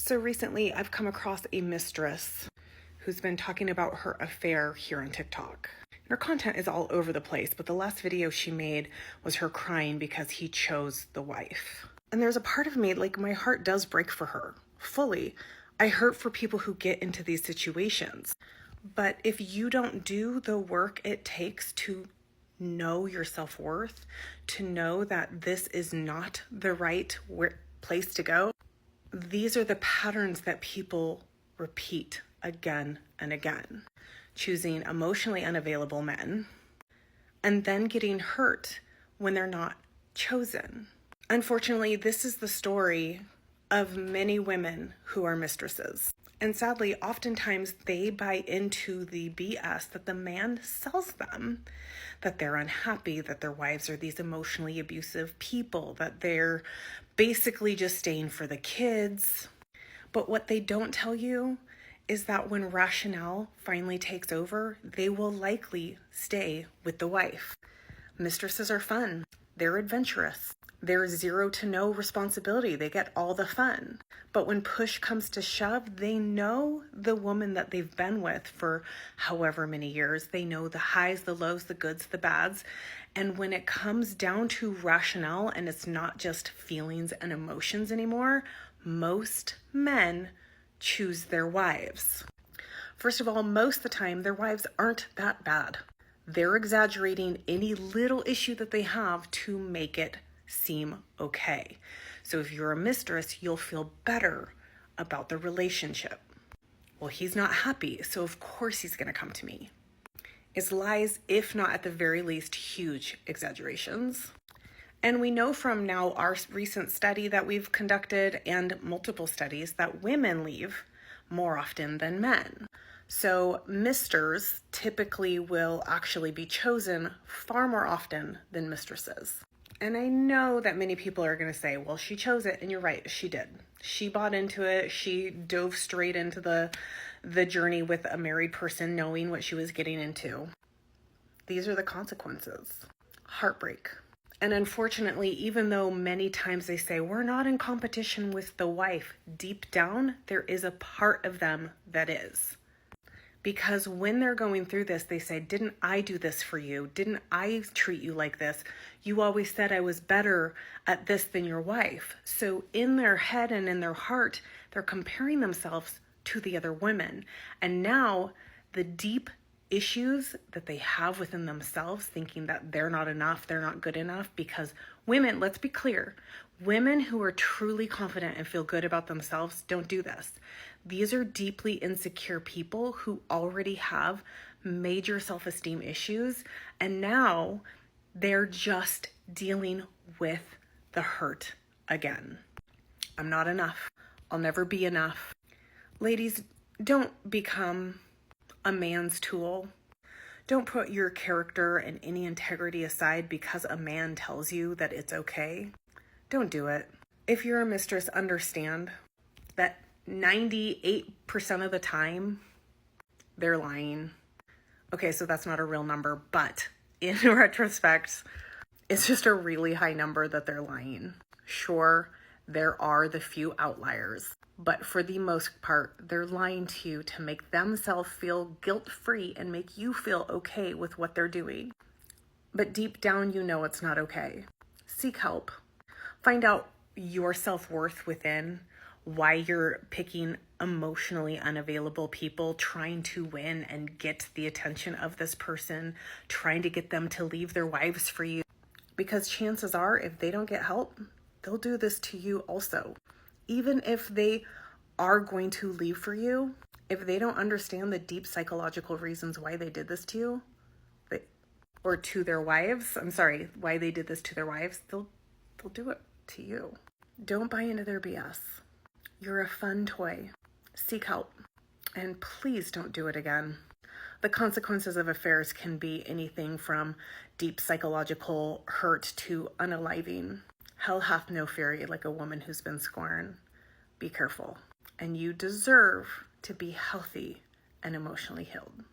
So recently I've come across a mistress who's been talking about her affair here on TikTok. Her content is all over the place, but the last video she made was her crying because he chose the wife. And there's a part of me, like, my heart does break for her, fully. I hurt for people who get into these situations. But if you don't do the work it takes to know your self-worth, to know that this is not the right place to go, these are the patterns that people repeat again and again. Choosing emotionally unavailable men and then getting hurt when they're not chosen. Unfortunately, this is the story of many women who are mistresses. And sadly, oftentimes they buy into the BS that the man sells them, that they're unhappy, that their wives are these emotionally abusive people, that they're basically just staying for the kids. But what they don't tell you is that when rationale finally takes over, they will likely stay with the wife. Mistresses are fun. They're adventurous. There's zero to no responsibility. They get all the fun. But when push comes to shove, they know the woman that they've been with for however many years. They know the highs, the lows, the goods, the bads. And when it comes down to rationale and it's not just feelings and emotions anymore, most men choose their wives. First of all, most of the time, their wives aren't that bad. They're exaggerating any little issue that they have to make it seem okay. So if you're a mistress, you'll feel better about the relationship. Well, he's not happy, so of course he's going to come to me. It's lies, if not at the very least, huge exaggerations. And we know from now our recent study that we've conducted and multiple studies that women leave more often than men. So misters typically will actually be chosen far more often than mistresses. And I know that many people are going to say, well, she chose it. And you're right, she did. She bought into it. She dove straight into the journey with a married person, knowing what she was getting into. These are the consequences. Heartbreak. And unfortunately, even though many times they say, we're not in competition with the wife, deep down, there is a part of them that is. Because when they're going through this, they say, didn't I do this for you? Didn't I treat you like this? You always said I was better at this than your wife. So in their head and in their heart, they're comparing themselves to the other women. And now the deep issues that they have within themselves, thinking that they're not enough, they're not good enough, because women, let's be clear, women who are truly confident and feel good about themselves don't do this. These are deeply insecure people who already have major self-esteem issues, and now they're just dealing with the hurt again. I'm not enough. I'll never be enough. Ladies, don't become a man's tool. Don't put your character and any integrity aside because a man tells you that it's okay. Don't do it. If you're a mistress, understand that 98% of the time, they're lying. Okay, so that's not a real number, but in retrospect, it's just a really high number that they're lying. Sure, there are the few outliers, but for the most part, they're lying to you to make themselves feel guilt-free and make you feel okay with what they're doing. But deep down, you know it's not okay. Seek help. Find out your self-worth within, why you're picking emotionally unavailable people, trying to win and get the attention of this person, trying to get them to leave their wives for you. Because chances are, if they don't get help, they'll do this to you also. Even if they are going to leave for you, if they don't understand the deep psychological reasons why they did this to you, or to their wives, why they did this to their wives, they'll do it to you. Don't buy into their BS. You're a fun toy. Seek help. And please don't do it again. The consequences of affairs can be anything from deep psychological hurt to unaliving. Hell hath no fury like a woman who's been scorned. Be careful. And you deserve to be healthy and emotionally healed.